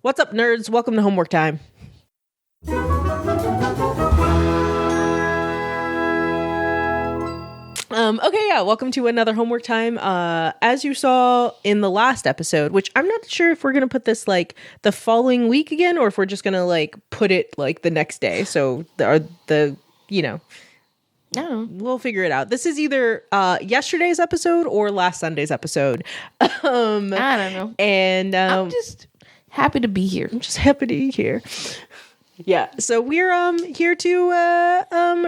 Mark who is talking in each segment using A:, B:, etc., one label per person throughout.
A: What's up, nerds? Welcome to homework time. Welcome to another homework time. As you saw in the last episode, which I'm not sure if we're gonna put this like the following week again, or if we're just gonna like put it like the next day. So I don't know. We'll figure it out. This is either yesterday's episode or last Sunday's episode.
B: I don't know.
A: And
B: I'm just happy to be here.
A: I'm just happy to be here. Yeah, so we're here to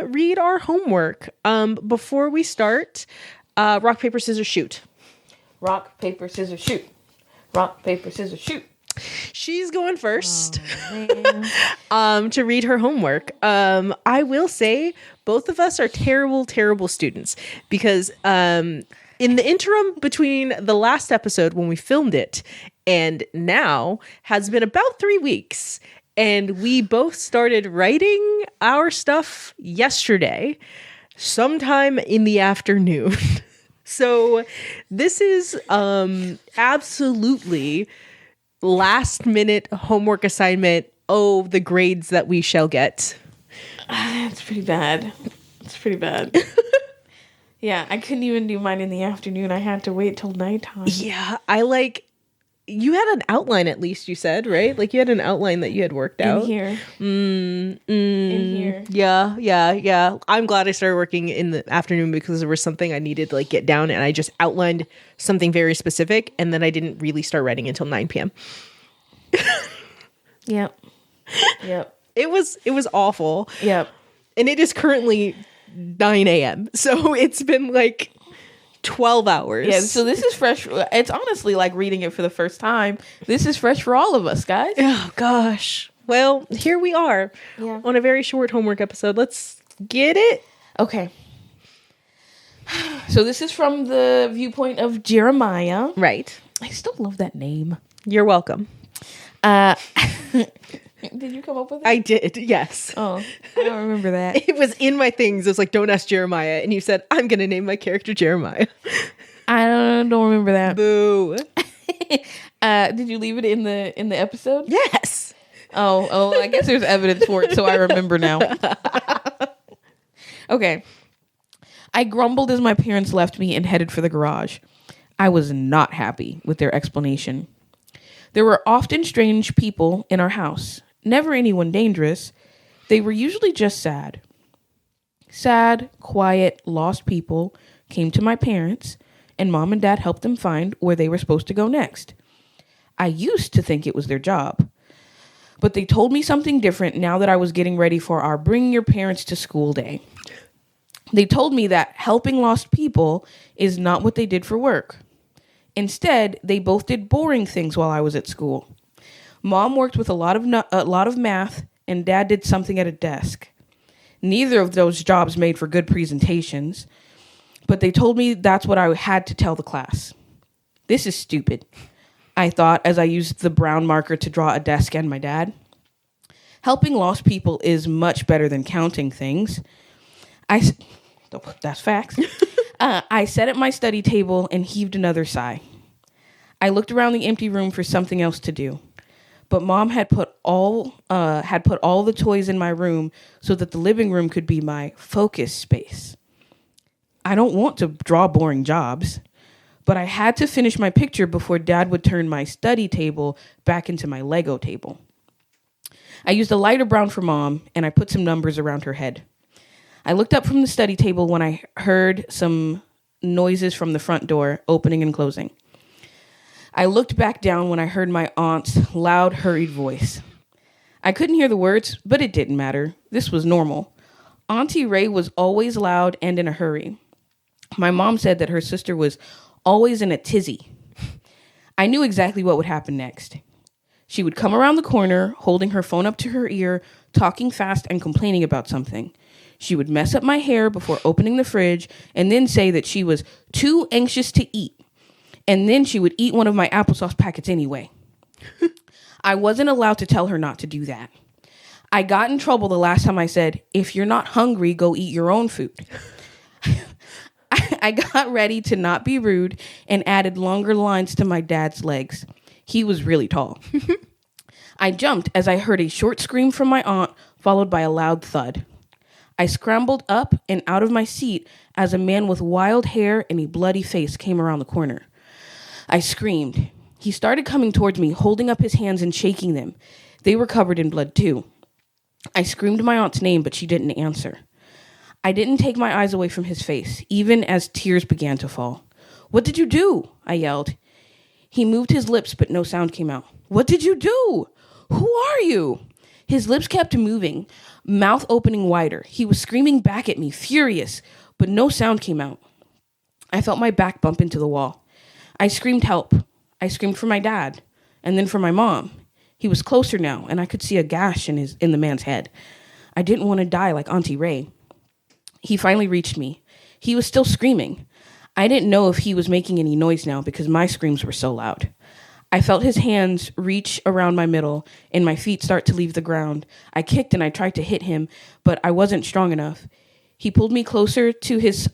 A: read our homework. Before we start, rock, paper, scissors, shoot.
B: Rock, paper, scissors, shoot. Rock, paper, scissors, shoot.
A: She's going first
B: Oh,
A: to read her homework. I will say both of us are terrible students because in the interim between the last episode when we filmed it and now has been about 3 weeks. And we both started writing our stuff yesterday, sometime in the afternoon. So this is absolutely last minute homework assignment. Oh, the grades that we shall get.
B: It's pretty bad. Yeah, I couldn't even do mine in the afternoon. I had to wait till nighttime.
A: Yeah, you had an outline at least, you said, right? Like you had an outline that you had worked out.
B: In here.
A: In
B: here.
A: Yeah. I'm glad I started working in the afternoon because there was something I needed to like get down, and I just outlined something very specific, and then I didn't really start writing until 9 p.m.
B: Yep.
A: It was awful.
B: Yep.
A: And it is currently 9 a.m. So it's been like 12 hours.
B: Yeah, so this is fresh. It's honestly like reading it for the first time. This is fresh for all of us, guys.
A: Oh, gosh. Well, here we are on a very short homework episode. Let's get it.
B: Okay. So this is from the viewpoint of Jeremiah.
A: Right.
B: I still love that name.
A: You're welcome.
B: Did you come up with it?
A: I did, yes.
B: Oh, I don't remember that.
A: It was in my things. It was like, don't ask Jeremiah. And you said, I'm going to name my character Jeremiah.
B: I don't remember that.
A: Boo.
B: Did you leave it in the episode?
A: Yes.
B: Oh, I guess there's evidence for it, so I remember now. Okay. I grumbled as my parents left me and headed for the garage. I was not happy with their explanation. There were often strange people in our house. Never anyone dangerous. They were usually just sad. Sad, quiet, lost people came to my parents, and Mom and Dad helped them find where they were supposed to go next. I used to think it was their job, but they told me something different now that I was getting ready for our Bring Your Parents to School Day. They told me that helping lost people is not what they did for work. Instead, they both did boring things while I was at school. Mom worked with a lot of math, and Dad did something at a desk. Neither of those jobs made for good presentations, but they told me that's what I had to tell the class. This is stupid, I thought as I used the brown marker to draw a desk and my dad. Helping lost people is much better than counting things. That's facts. I sat at my study table and heaved another sigh. I looked around the empty room for something else to do. But Mom had put all the toys in my room so that the living room could be my focus space. I don't want to draw boring jobs, but I had to finish my picture before Dad would turn my study table back into my Lego table. I used a lighter brown for Mom, and I put some numbers around her head. I looked up from the study table when I heard some noises from the front door opening and closing. I looked back down when I heard my aunt's loud, hurried voice. I couldn't hear the words, but it didn't matter. This was normal. Auntie Ray was always loud and in a hurry. My mom said that her sister was always in a tizzy. I knew exactly what would happen next. She would come around the corner, holding her phone up to her ear, talking fast and complaining about something. She would mess up my hair before opening the fridge and then say that she was too anxious to eat. And then she would eat one of my applesauce packets anyway. I wasn't allowed to tell her not to do that. I got in trouble the last time I said, if you're not hungry, go eat your own food. I got ready to not be rude and added longer lines to my dad's legs. He was really tall. I jumped as I heard a short scream from my aunt, followed by a loud thud. I scrambled up and out of my seat as a man with wild hair and a bloody face came around the corner. I screamed. He started coming towards me, holding up his hands and shaking them. They were covered in blood too. I screamed my aunt's name, but she didn't answer. I didn't take my eyes away from his face, even as tears began to fall. "What did you do?" I yelled. He moved his lips, but no sound came out. "What did you do? Who are you?" His lips kept moving, mouth opening wider. He was screaming back at me, furious, but no sound came out. I felt my back bump into the wall. I screamed help. I screamed for my dad, and then for my mom. He was closer now, and I could see a gash in the man's head. I didn't want to die like Auntie Ray. He finally reached me. He was still screaming. I didn't know if he was making any noise now because my screams were so loud. I felt his hands reach around my middle and my feet start to leave the ground. I kicked and I tried to hit him, but I wasn't strong enough. He pulled me closer to his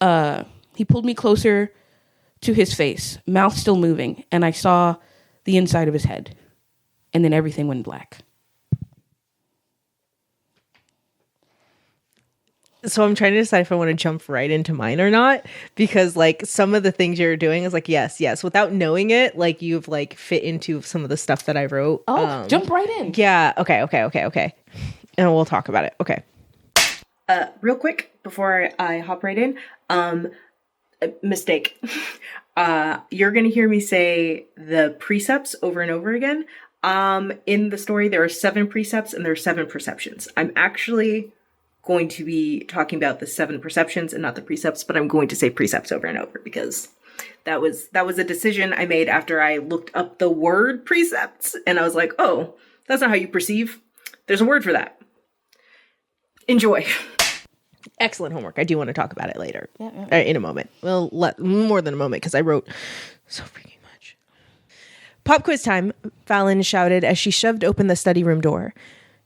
B: face, mouth still moving, and I saw the inside of his head. And then everything went black.
A: So I'm trying to decide if I want to jump right into mine or not, because like some of the things you're doing is like, yes, without knowing it, like you've like fit into some of the stuff that I wrote.
B: Jump right in.
A: Yeah. Okay. And we'll talk about it. Okay.
C: Real quick before I hop right in, mistake. You're going to hear me say the precepts over and over again. In the story, there are 7 precepts and there are 7 perceptions. I'm actually going to be talking about the 7 perceptions and not the precepts, but I'm going to say precepts over and over because that was a decision I made after I looked up the word precepts and I was like, oh, that's not how you perceive. There's a word for that. Enjoy.
A: Excellent homework. I do want to talk about it later. In a moment. Well, more than a moment because I wrote so freaking much. Pop quiz time, Fallon shouted as she shoved open the study room door.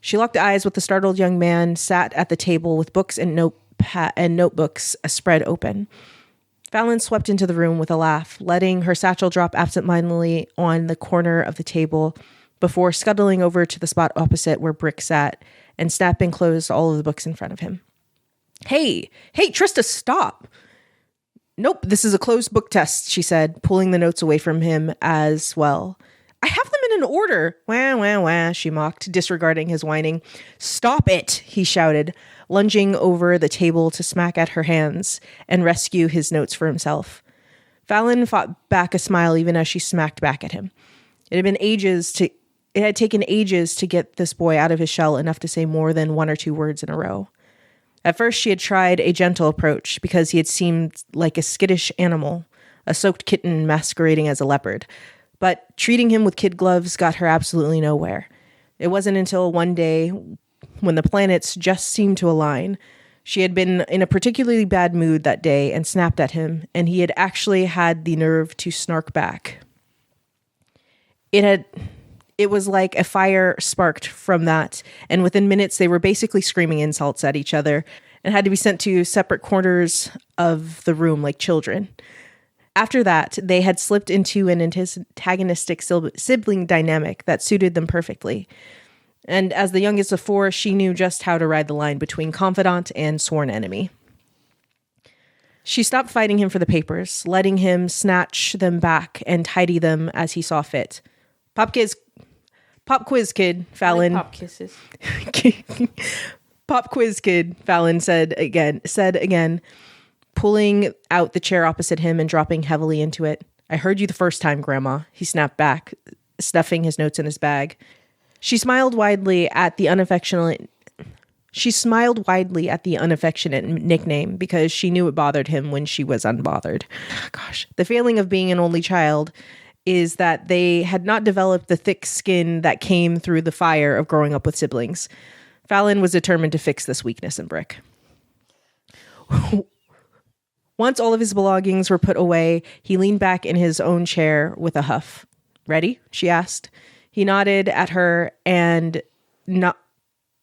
A: She locked eyes with the startled young man sat at the table with books and notebooks spread open. Fallon swept into the room with a laugh, letting her satchel drop absentmindedly on the corner of the table before scuttling over to the spot opposite where Brick sat and snapping closed all of the books in front of him. Hey, Trista, stop. Nope, this is a closed book test, she said, pulling the notes away from him as well. I have them in an order. Wah, she mocked, disregarding his whining. Stop it, he shouted, lunging over the table to smack at her hands and rescue his notes for himself. Fallon fought back a smile even as she smacked back at him. It had taken ages to get this boy out of his shell enough to say more than 1 or 2 words in a row. At first, she had tried a gentle approach because he had seemed like a skittish animal, a soaked kitten masquerading as a leopard. But treating him with kid gloves got her absolutely nowhere. It wasn't until one day, when the planets just seemed to align, she had been in a particularly bad mood that day and snapped at him, and he had actually had the nerve to snark back. It was like a fire sparked from that, and within minutes they were basically screaming insults at each other and had to be sent to separate corners of the room like children. After that, they had slipped into an antagonistic sibling dynamic that suited them perfectly. And as the youngest of 4, she knew just how to ride the line between confidant and sworn enemy. She stopped fighting him for the papers, letting him snatch them back and tidy them as he saw fit. Pop quiz kid, Fallon.
B: Like pop kisses.
A: Pop quiz kid, Fallon said again, pulling out the chair opposite him and dropping heavily into it. I heard you the first time, Grandma, he snapped back, stuffing his notes in his bag. She smiled widely at the unaffectionate nickname because she knew it bothered him when she was unbothered. Gosh, the failing of being an only child is that they had not developed the thick skin that came through the fire of growing up with siblings. Fallon was determined to fix this weakness in Brick. Once all of his belongings were put away, he leaned back in his own chair with a huff. Ready? She asked. He nodded at her and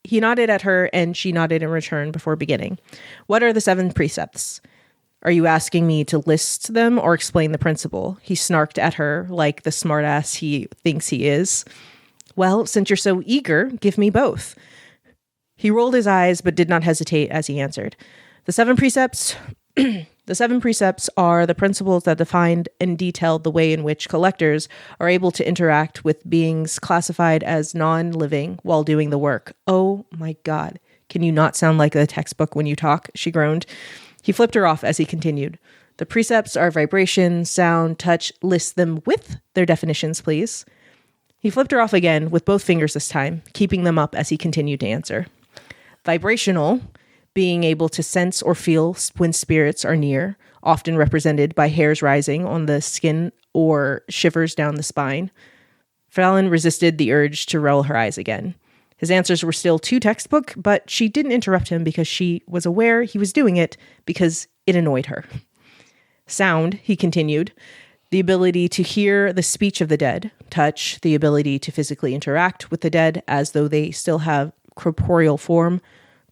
A: she nodded in return before beginning. What are the 7 precepts? Are you asking me to list them or explain the principle? He snarked at her like the smartass he thinks he is. Well, since you're so eager, give me both. He rolled his eyes, but did not hesitate as he answered. The 7 precepts... The 7 precepts are the principles that defined and detailed the way in which collectors are able to interact with beings classified as non-living while doing the work. Oh my God. Can you not sound like a textbook when you talk? She groaned. He flipped her off as he continued. The precepts are vibration, sound, touch. List them with their definitions, please. He flipped her off again with both fingers this time, keeping them up as he continued to answer. Vibrational, being able to sense or feel when spirits are near, often represented by hairs rising on the skin or shivers down the spine. Fallon resisted the urge to roll her eyes again. His answers were still too textbook, but she didn't interrupt him because she was aware he was doing it because it annoyed her. Sound, he continued, the ability to hear the speech of the dead. Touch, the ability to physically interact with the dead as though they still have corporeal form.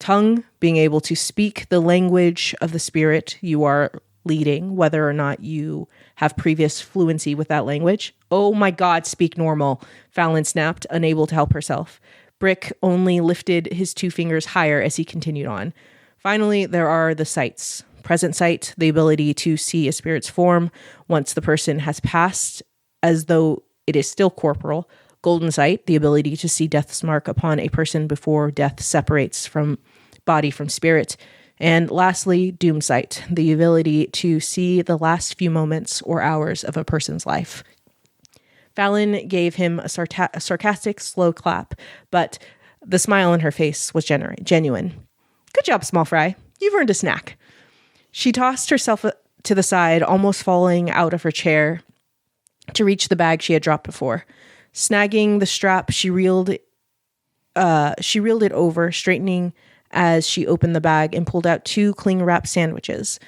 A: Tongue, being able to speak the language of the spirit you are leading, whether or not you have previous fluency with that language. Oh my God, speak normal, Fallon snapped, unable to help herself. Brick only lifted his 2 fingers higher as he continued on. Finally, there are the sights. Present sight, the ability to see a spirit's form once the person has passed, as though it is still corporal. Golden sight, the ability to see death's mark upon a person before death separates from body from spirit. And lastly, doom sight, the ability to see the last few moments or hours of a person's life. Fallon gave him a sarcastic, slow clap, but the smile on her face was genuine. Good job, small fry. You've earned a snack. She tossed herself to the side, almost falling out of her chair to reach the bag she had dropped before. Snagging the strap, she reeled it over, straightening as she opened the bag and pulled out 2 cling-wrapped sandwiches.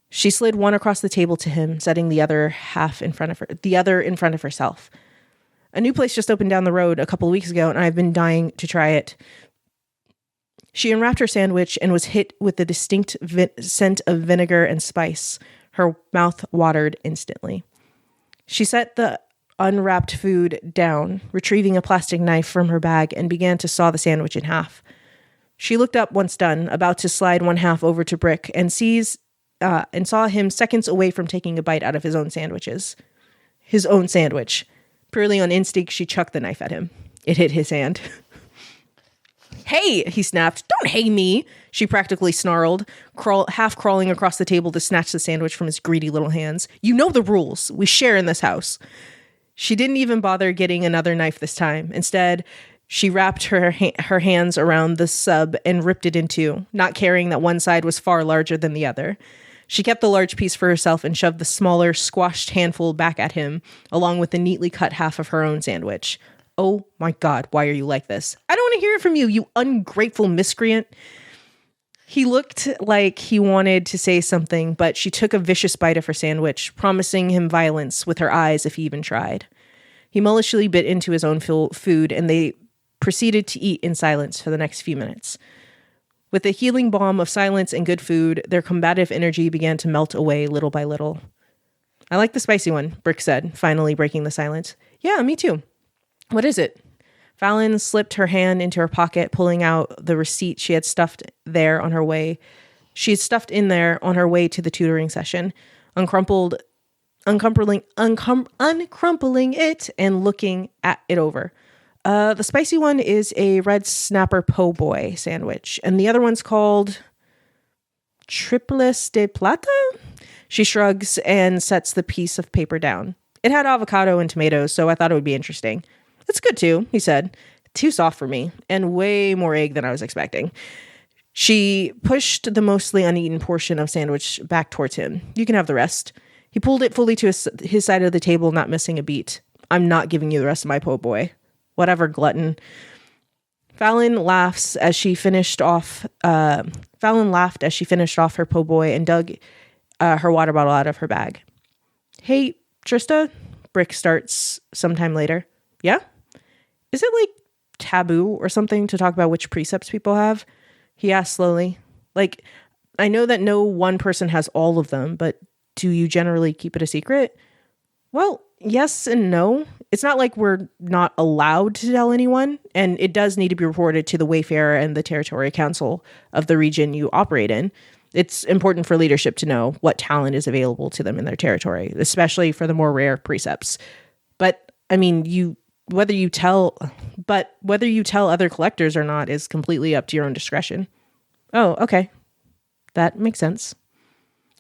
A: She slid one across the table to him, setting the other in front of herself. A new place just opened down the road a couple of weeks ago, and I've been dying to try it. She unwrapped her sandwich and was hit with the distinct scent of vinegar and spice. Her mouth watered instantly. She set the unwrapped food down, retrieving a plastic knife from her bag, and began to saw the sandwich in half. She looked up once done, about to slide one half over to Brick, and saw him seconds away from taking a bite out of his own sandwich. Purely on instinct, she chucked the knife at him. It hit his hand. Hey, he snapped. Don't hey me, she practically snarled, half crawling across the table to snatch the sandwich from his greedy little hands. You know the rules. We share in this house. She didn't even bother getting another knife this time. Instead, she wrapped her hands around the sub and ripped it in 2, not caring that one side was far larger than the other. She kept the large piece for herself and shoved the smaller, squashed handful back at him, along with the neatly cut half of her own sandwich. Oh my God, why are you like this? I don't want to hear it from you, you ungrateful miscreant. He looked like he wanted to say something, but she took a vicious bite of her sandwich, promising him violence with her eyes if he even tried. He maliciously bit into his own food, and they proceeded to eat in silence for the next few minutes. With the healing balm of silence and good food, their combative energy began to melt away little by little. I like the spicy one, Brick said, finally breaking the silence. Yeah, me too. What is it? Fallon slipped her hand into her pocket, pulling out the receipt she had stuffed in there on her way to the tutoring session, uncrumpling it and looking at it over. The spicy one is a red snapper po' boy sandwich, and the other one's called Triples de Plata? She shrugs and sets the piece of paper down. It had avocado and tomatoes, so I thought it would be interesting. It's good too, he said. Too soft for me, and way more egg than I was expecting. She pushed the mostly uneaten portion of sandwich back towards him. You can have the rest. He pulled it fully to his side of the table, not missing a beat. I'm not giving you the rest of my po' boy. Whatever, glutton. Fallon laughed as she finished off her po' boy and dug her water bottle out of her bag. Hey, Trista, Brick starts sometime later. Yeah? Is it like taboo or something to talk about which precepts people have? He asked slowly. Like, I know that no one person has all of them, but do you generally keep it a secret? Well, yes and no. it's not like we're not allowed to tell anyone, and it does need to be reported to the Wayfarer and the Territory Council of the region you operate in. It's important for leadership to know what talent is available to them in their territory, especially for the more rare precepts. But I mean, whether you tell other collectors or not is completely up to your own discretion. Oh, okay. That makes sense.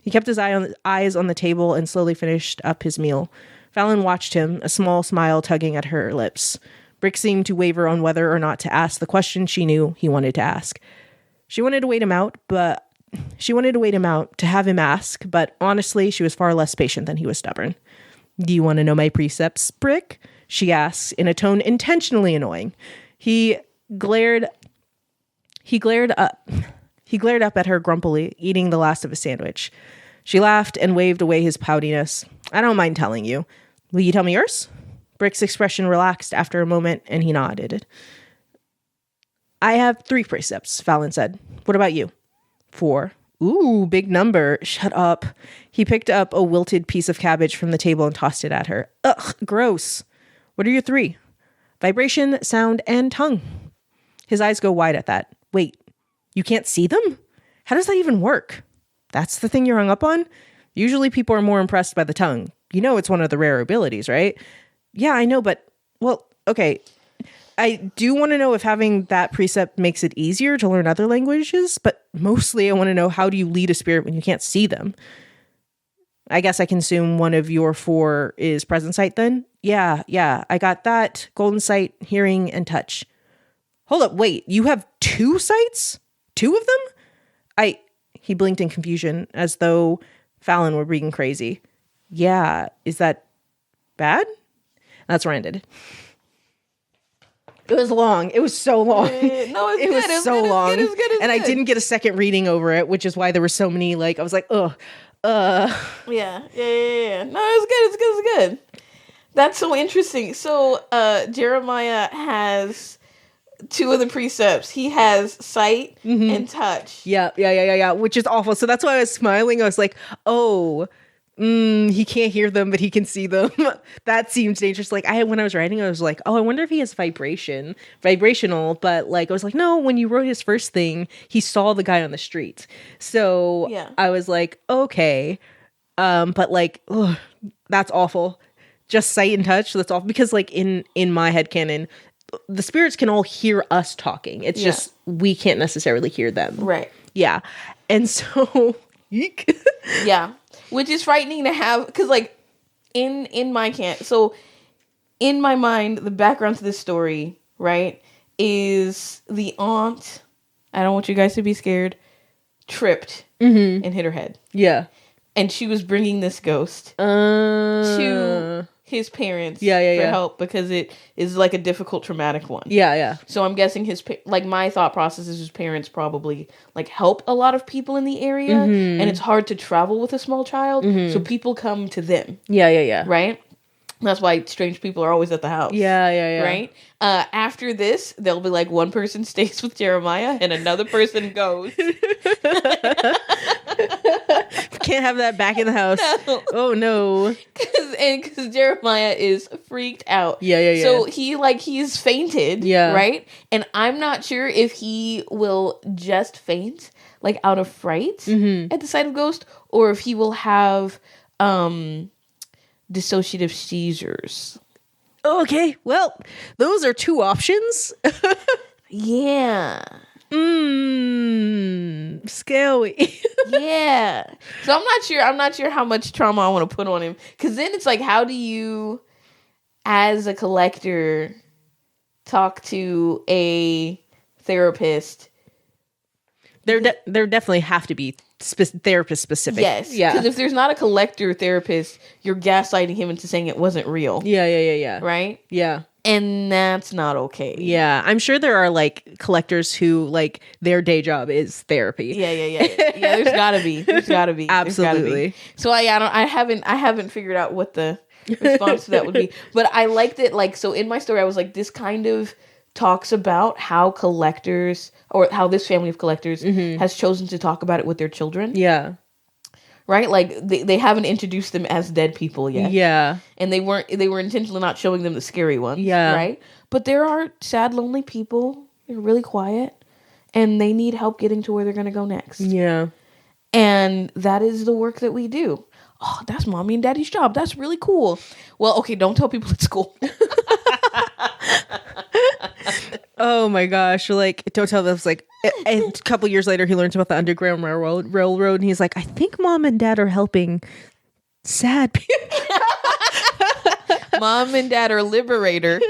A: He kept his eyes on the table and slowly finished up his meal. Fallon watched him, a small smile tugging at her lips. Brick seemed to waver on whether or not to ask the question she knew he wanted to ask. She wanted to wait him out to have him ask, but honestly, she was far less patient than he was stubborn. Do you want to know my precepts, Brick? She asked in a tone intentionally annoying. He glared up at her grumpily, eating the last of his sandwich. She laughed and waved away his poutiness. I don't mind telling you. Will you tell me yours? Brick's expression relaxed after a moment, and he nodded. I have 3 precepts, Fallon said. What about you? 4. Ooh, big number. Shut up. He picked up a wilted piece of cabbage from the table and tossed it at her. Ugh, gross. What are your 3? Vibration, sound, and tongue. His eyes go wide at that. Wait, you can't see them? How does that even work? That's the thing you're hung up on? Usually people are more impressed by the tongue. You know it's one of the rare abilities, right? Yeah, I know, but, well, okay. I do want to know if having that precept makes it easier to learn other languages, but mostly I want to know, how do you lead a spirit when you can't see them? I guess I can assume one of your 4 is present sight then? Yeah, I got that, golden sight, hearing, and touch. Hold up, wait, you have 2 sights? 2 of them? He blinked in confusion, as though Fallon were being crazy. Yeah, is that bad? That's where I ended. It was long. It was so long.
B: No, it's
A: it
B: good.
A: was so long.
B: It's good.
A: And I didn't get a second reading over it, which is why there were so many, I was like, ugh.
B: Yeah. No, it's good. That's so interesting. So, Jeremiah has 2 of the precepts. He has sight and touch.
A: Yeah. Which is awful. So that's why I was smiling. I was like, oh, he can't hear them, but he can see them. That seems dangerous. When I was writing, I was like, oh, I wonder if he has vibrational. But I was like, no, when you wrote his first thing, he saw the guy on the street. So
B: yeah.
A: I was like, okay. But ugh, that's awful. Just sight and touch. That's awful. Because in my headcanon, the spirits can all hear us talking. It's just, we can't necessarily hear them.
B: Right.
A: Yeah. And so, eek.
B: Yeah. Which is frightening to have, because in my mind, the background to this story, right, is the aunt, I don't want you guys to be scared, tripped and hit her head.
A: Yeah.
B: And she was bringing this ghost to his parents for help, because it is a difficult, traumatic one.
A: Yeah.
B: So I'm guessing my thought process is his parents probably help a lot of people in the area, and it's hard to travel with a small child, so people come to them.
A: Yeah.
B: Right? That's why strange people are always at the house.
A: Yeah.
B: Right? After this, they'll be one person stays with Jeremiah and another person goes.
A: Can't have that back in the house. No. Oh no.
B: Because Jeremiah is freaked out.
A: Yeah.
B: So he's fainted.
A: Yeah.
B: Right? And I'm not sure if he will just faint, out of fright at the sight of ghost, or if he will have dissociative seizures.
A: Okay, well, those are 2 options.
B: Yeah.
A: Scary.
B: Yeah. So I'm not sure how much trauma I want to put on him, because then it's how do you, as a collector, talk to a therapist?
A: There definitely have to be therapist specific.
B: Yes.
A: Yeah.
B: Because if there's not a collector therapist, you're gaslighting him into saying it wasn't real.
A: Yeah.
B: Right?
A: Yeah.
B: And that's not okay.
A: Yeah. I'm sure there are collectors who their day job is therapy.
B: Yeah. Yeah, there's gotta be.
A: Absolutely.
B: So I haven't figured out what the response to that would be. But I liked it. So in my story, I was this kind of talks about how collectors, or how this family of collectors has chosen to talk about it with their children.
A: Yeah.
B: right? Like they haven't introduced them as dead people yet.
A: Yeah.
B: And they were intentionally not showing them the scary ones.
A: Yeah.
B: Right? But there are sad, lonely people. They're really quiet. And they need help getting to where they're going to go next.
A: Yeah.
B: And that is the work that we do. Oh, that's mommy and daddy's job. That's really cool. Well, okay, don't tell people at school.
A: Oh my gosh. Like, don't tell them. It's like, a couple years later, he learns about the Underground Railroad, and he's like, I think mom and dad are helping sad people.
B: Mom and dad are liberators.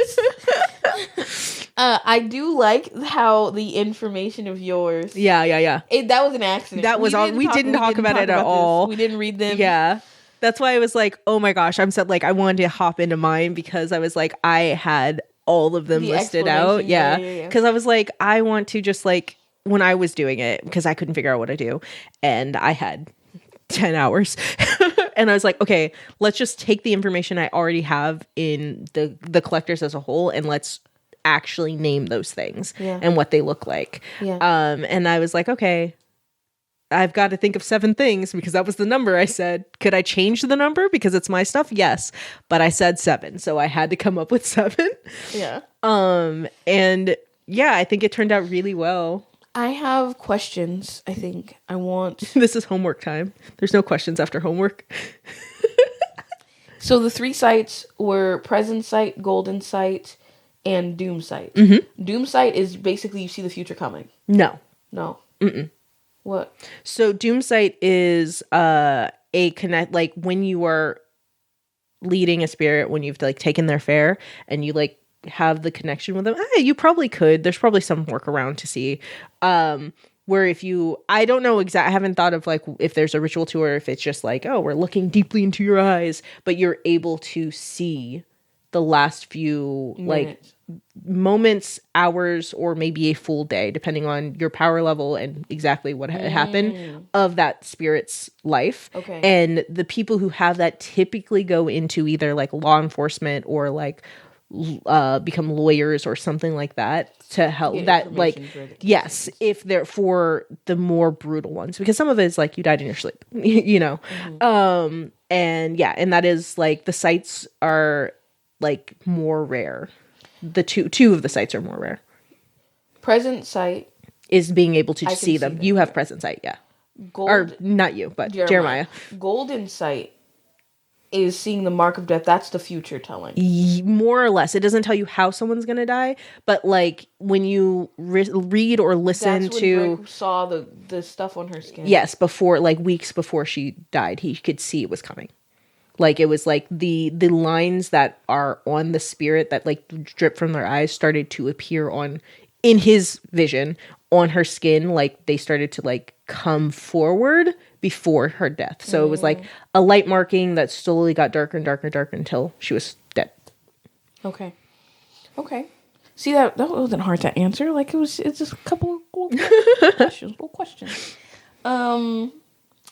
B: I do like how the information of yours.
A: Yeah.
B: That was an accident.
A: That was all. We didn't talk about it at all.
B: We didn't read them.
A: Yeah. That's why I was like, oh my gosh. I'm so like, I wanted to hop into mine because I was like, I had all of them
B: The
A: listed out.
B: explanation,
A: Yeah.
B: yeah.
A: Because I was like, I want to just like, when I was doing it, because I couldn't figure out what to do. And I had 10 hours. And I was like, okay, let's just take the information I already have in the collectors as a whole, and let's actually name those things and what they look like.
B: Yeah.
A: And I was like, okay, I've got to think of 7 things because that was the number I said. Could I change the number because it's my stuff? Yes. But I said 7. So I had to come up with 7.
B: Yeah.
A: And yeah, I think it turned out really well.
B: I have questions. I think I want.
A: This is homework time. There's no questions after homework.
B: So the 3 sites were Present Sight, Golden Sight, and Doom Sight. Doom Sight is basically you see the future coming.
A: No.
B: No.
A: Mm-mm.
B: What?
A: So Doomsight is a connect, like when you are leading a spirit, when you've like taken their fare and you like have the connection with them. You probably could. There's probably some workaround to see. Where if you, I don't know exactly, I haven't thought of like if there's a ritual to, or if it's just like, oh, we're looking deeply into your eyes, but you're able to see the last few like moments, hours, or maybe a full day, depending on your power level and exactly what happened of that spirit's life.
B: Okay.
A: And the people who have that typically go into either like law enforcement or like become lawyers or something like that to help that like yes, if they're for the more brutal ones, because some of it is like you died in your sleep, you know. And yeah, and that is like the sites are like more rare. The two of the sites are more rare.
B: Present Sight
A: Is being able to see
B: see
A: them.
B: them,
A: You have present sight, yeah. Or not you, but Jeremiah.
B: Golden Sight is seeing the mark of death. That's the future telling.
A: More or less. It doesn't tell you how someone's going to die, but like when you read or listen
B: That's when
A: to...
B: Rick saw the stuff on her skin.
A: Yes, before, like weeks before she died, he could see it was coming. Like it was like the lines that are on the spirit that like drip from their eyes started to appear in his vision on her skin. Like they started to like come forward before her death. So it was like a light marking that slowly got darker and darker and darker until she was dead.
B: Okay. See, that wasn't hard to answer. Like it's just a couple of little questions.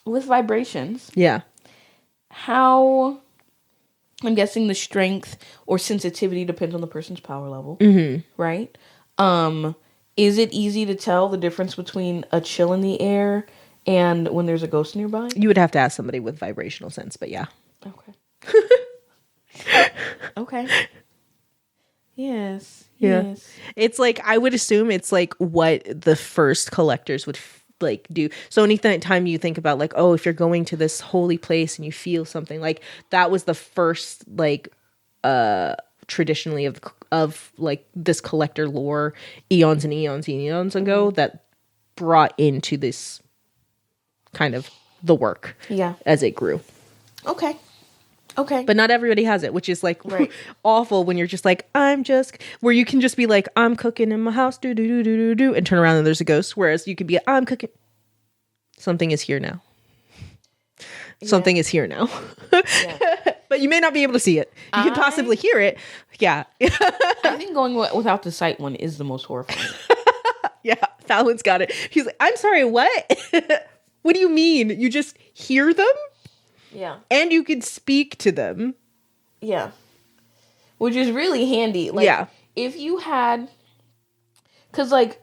B: With vibrations.
A: Yeah.
B: How, I'm guessing the strength or sensitivity depends on the person's power level, right? Is it easy to tell the difference between a chill in the air and when there's a ghost nearby?
A: You would have to ask somebody with vibrational sense, but yeah.
B: Okay. Okay. Yes.
A: Yeah.
B: Yes.
A: It's like, I would assume it's like what the first collectors would like do. So anytime you think about like, oh, if you're going to this holy place and you feel something, like that was the first like traditionally of like this collector lore eons and eons and eons ago that brought into this kind of the work as it grew.
B: Okay.
A: But not everybody has it, which is like
B: Right.
A: awful when you're just like, where you can just be like, I'm cooking in my house, do, do, do, do, do, do, and turn around and there's a ghost. Whereas you could be, I'm cooking. Something is here now. Something is here now. But you may not be able to see it. You can possibly hear it. Yeah.
B: I think going without the sight one is the most horrifying.
A: Yeah. Fallon's got it. He's like, I'm sorry, what? What do you mean? You just hear them?
B: Yeah.
A: And you can speak to them.
B: Yeah. Which is really handy. Like,
A: Yeah.
B: if you had... Because, like,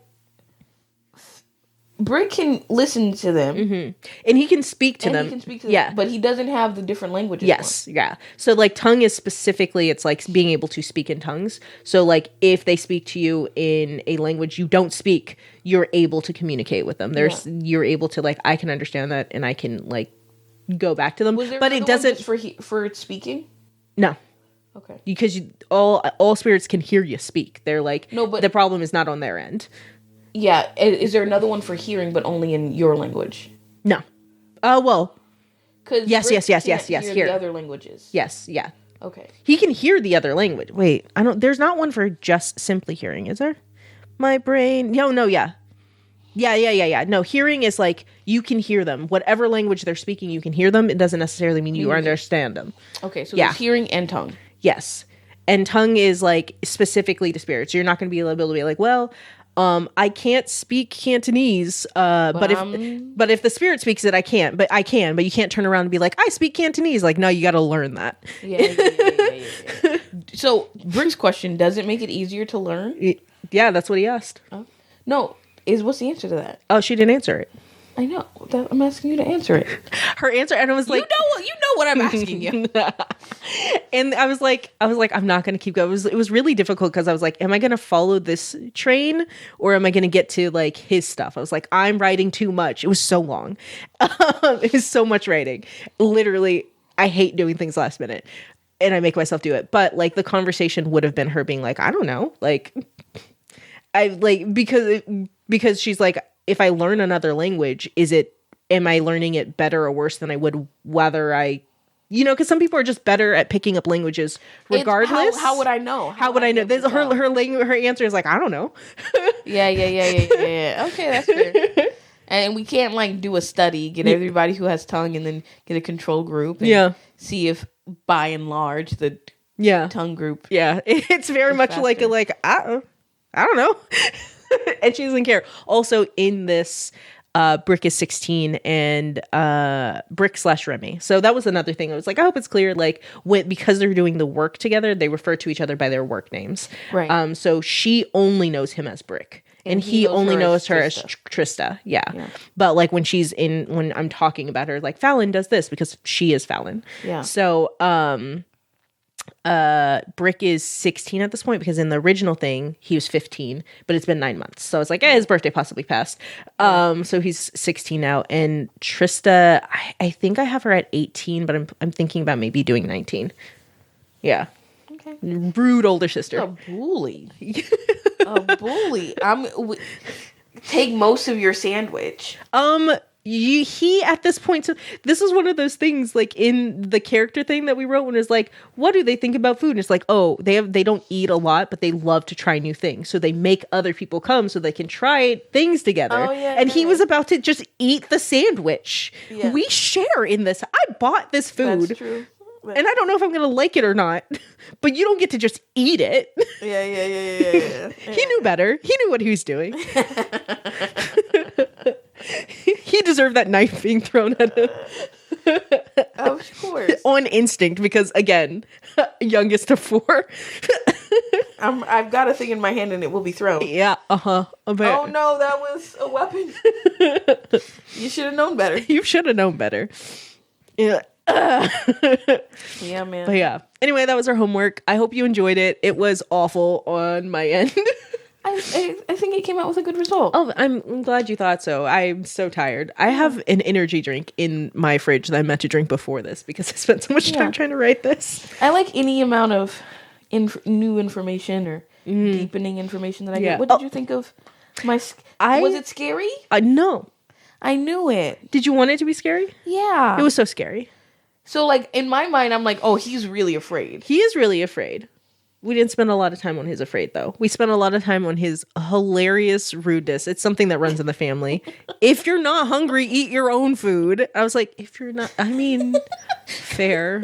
B: Brick can listen to them.
A: And he can speak to
B: And
A: them.
B: he can speak to them.
A: Yeah.
B: But he doesn't have the different languages.
A: Yes, yeah. So like tongue is specifically, it's like being able to speak in tongues. So like if they speak to you in a language you don't speak, you're able to communicate with them. You're able to like, I can understand that and I can like go back to them.
B: Was there
A: but it
B: another one
A: doesn't
B: just for speaking?
A: no.
B: Okay.
A: Because all spirits can hear you speak. They're like,
B: No, but-
A: the problem is not on their end.
B: Yeah. Is there another one for hearing, but only in your language?
A: No. Well,
B: Because
A: Yes, yes,
B: hear
A: here.
B: the other languages.
A: yes, yeah.
B: Okay.
A: He can hear the other language. Wait, there's not one for just simply hearing, is there? My brain. No, yeah. Yeah. No, hearing is like you can hear them. Whatever language they're speaking, you can hear them. It doesn't necessarily mean you understand them.
B: Okay. So
A: Yeah.
B: there's hearing and tongue.
A: Yes. And tongue is like specifically to spirits. You're not going to be able to be like, well, I can't speak Cantonese, but if the spirit speaks it, I can't. But you can't turn around and be like, I speak Cantonese. Like, no, you got to learn that.
B: Yeah. So Brick's question: does it make it easier to learn?
A: Yeah, that's what he asked.
B: No. What's the answer to that?
A: Oh, she didn't answer it.
B: I know. I'm asking you to answer it.
A: Her answer, and I was like,
B: You know what I'm asking you.
A: and I was like, I'm not going to keep going. It was really difficult because I was like, am I going to follow this train or am I going to get to like his stuff? I was like, I'm writing too much. It was so long. It was so much writing. Literally, I hate doing things last minute and I make myself do it. But like the conversation would have been her being like, I don't know. Like I like, because she's like, if I learn another language, am I learning it better or worse than I would whether I, because some people are just better at picking up languages regardless.
B: How would I know?
A: How would I know? This, her answer is like, I don't know.
B: Yeah. Okay, that's fair. And we can't like do a study, get everybody who has tongue, and then get a control group. And see if by and large the tongue group.
A: Yeah, it's very much
B: faster.
A: like I don't know. And she doesn't care. Also in this, Brick is 16 and Brick/Remy. So that was another thing. I was like, I hope it's clear, like because they're doing the work together, they refer to each other by their work names.
B: Right.
A: So she only knows him as Brick. And he only knows her as Trista. Yeah. But like when I'm talking about her, like Fallon does this because she is Fallon.
B: Yeah.
A: So Brick is 16 at this point because in the original thing he was 15, but it's been 9 months, so it's like his birthday possibly passed. So he's 16 now, and Trista, I think I have her at 18, but I'm thinking about maybe doing 19. Yeah.
B: Okay.
A: Rude older sister.
B: A bully. A bully. Take most of your sandwich.
A: He at this point, so this is one of those things like in the character thing that we wrote when it's like, what do they think about food? And it's like, oh, they don't eat a lot, but they love to try new things, so they make other people come so they can try things together.
B: Oh, yeah,
A: and he was about to just eat the sandwich.
B: Yeah.
A: We share in this. I bought this food.
B: That's true.
A: And I don't know if I'm gonna like it or not, but you don't get to just eat it.
B: Yeah.
A: He knew better. He knew what he was doing. He deserved that knife being thrown at him.
B: Of course.
A: On instinct, because again, youngest of 4.
B: I've got a thing in my hand and it will be thrown.
A: Yeah,
B: Oh no, that was a weapon. You should have known better.
A: You should have known better. Yeah.
B: Yeah, man.
A: But yeah. Anyway, that was our homework. I hope you enjoyed it. It was awful on my end.
B: I think it came out with a good result.
A: Oh, I'm glad you thought so. I'm so tired. I have an energy drink in my fridge that I meant to drink before this because I spent so much time trying to write this.
B: I like any amount of new information or deepening information that I get. What did you think of was it scary?
A: No.
B: I knew it.
A: Did you want it to be scary?
B: Yeah.
A: It was so scary.
B: So, like, in my mind, I'm like, oh, he's really afraid.
A: He is really afraid. We didn't spend a lot of time on his afraid, though. We spent a lot of time on his hilarious rudeness. It's something that runs in the family. If you're not hungry, eat your own food. I was like, if you're not, I mean, fair.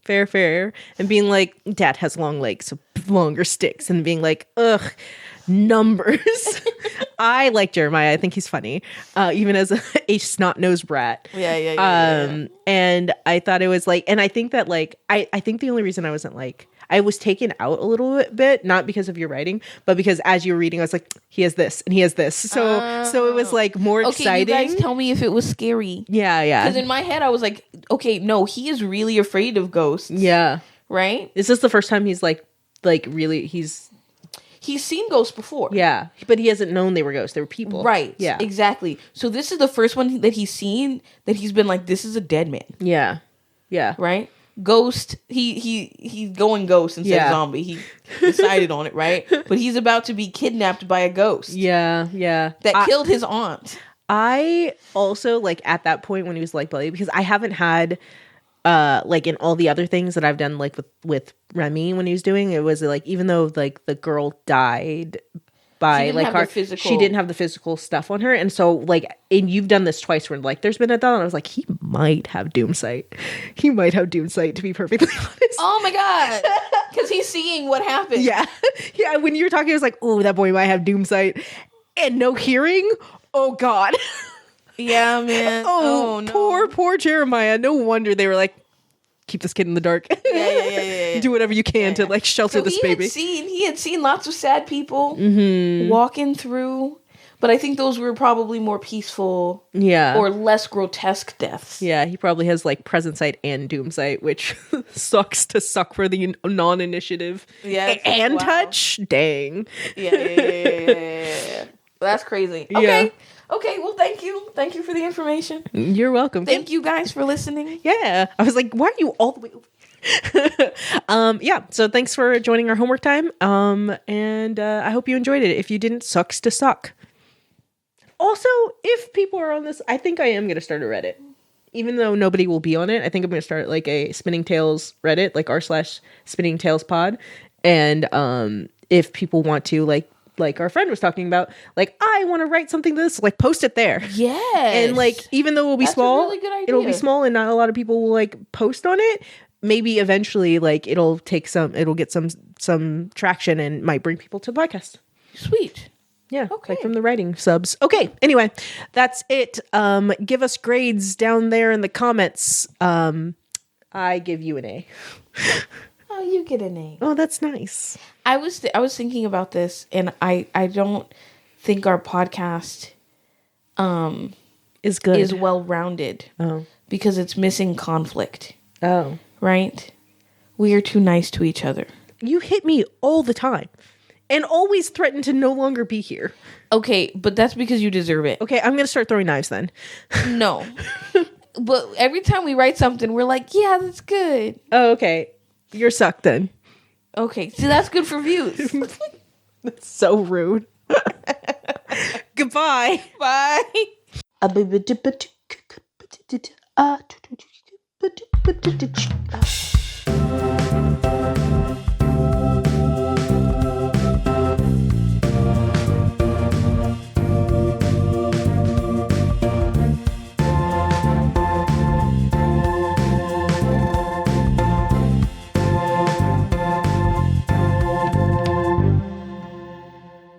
A: And being like, Dad has long legs, so longer sticks. And being like, ugh, numbers. I like Jeremiah. I think he's funny, even as a snot-nosed brat.
B: Yeah.
A: And I thought it was like, and I think that like, I think the only reason I wasn't like, I was taken out a little bit, not because of your writing, but because as you were reading, I was like, he has this and he has this. So it was like more
B: Okay,
A: exciting.
B: you guys tell me if it was scary.
A: Yeah.
B: Because in my head, I was like, okay, no, he is really afraid of ghosts.
A: Yeah.
B: Right?
A: Is this the first time he's like really,
B: He's seen ghosts before.
A: yeah, but he hasn't known they were ghosts. They were people.
B: Right.
A: Yeah.
B: Exactly. So this is the first one that he's seen that he's been like, this is a dead man.
A: Yeah. Yeah.
B: Right? Ghost, he's going ghost instead
A: Yeah.
B: of zombie. He decided on it, right? But he's about to be kidnapped by a ghost
A: Yeah.
B: that killed his aunt.
A: I also like at that point when he was like bloody, because I haven't had like in all the other things that I've done like with Remy when he was doing it, was like even though like the girl died by
B: didn't
A: like
B: have the
A: her
B: physical-
A: she didn't have the physical stuff on her, and so like, and you've done this twice where like there's been a thought and I was like, he might have doomsight to be perfectly honest.
B: Oh my god. Because he's seeing what happened.
A: Yeah. When you were talking, I was like, oh, that boy might have doomsight and no hearing. Oh God.
B: Yeah, man.
A: Oh,
B: no.
A: poor Jeremiah. No wonder they were like, keep this kid in the dark.
B: Yeah.
A: Do whatever you can to like shelter
B: So
A: this baby.
B: he had seen lots of sad people
A: Mm-hmm.
B: walking through, but I think those were probably more peaceful
A: Yeah.
B: or less grotesque deaths.
A: Yeah, he probably has like present sight and doom sight, which sucks to suck for the non-initiative.
B: Yeah, it's like,
A: And
B: wow.
A: touch. Dang.
B: Yeah. That's crazy. Okay. Okay, well, thank you. Thank you for the information.
A: You're welcome.
B: Thank you guys for listening.
A: Yeah. I was like, why are you all the way over? Yeah. So thanks for joining our homework time. And I hope you enjoyed it. If you didn't, sucks to suck. Also, if people are on this, I think I am going to start a Reddit. Even though nobody will be on it, I think I'm going to start like a Spinning Tales Reddit, like r/Spinning Tales Pod. And if people want to, like our friend was talking about, like, I want to write something to this, like post it there.
B: Yes.
A: And like, even though it'll be
B: That's a
A: small,
B: really good
A: it'll be
B: idea.
A: small and not a lot of people will like post on it. Maybe eventually like it'll get some traction and might bring people to the podcast.
B: Sweet.
A: Yeah.
B: Okay.
A: Like from the writing subs. Okay. Anyway, that's it. Give us grades down there in the comments. I give you an A.
B: Oh, you get an A.
A: Oh, that's nice.
B: I was thinking about this, and I don't think our podcast
A: Is good.
B: is well rounded
A: Oh.
B: because it's missing conflict.
A: Oh.
B: Right? We are too nice to each other.
A: You hit me all the time. And always threaten to no longer be here.
B: Okay, but that's because you deserve it.
A: Okay, I'm gonna start throwing knives then.
B: No. But every time we write something, we're like, yeah, that's good.
A: Oh, okay. You're sucked then.
B: Okay, see, that's good for views.
A: That's so rude. Goodbye.
B: Bye.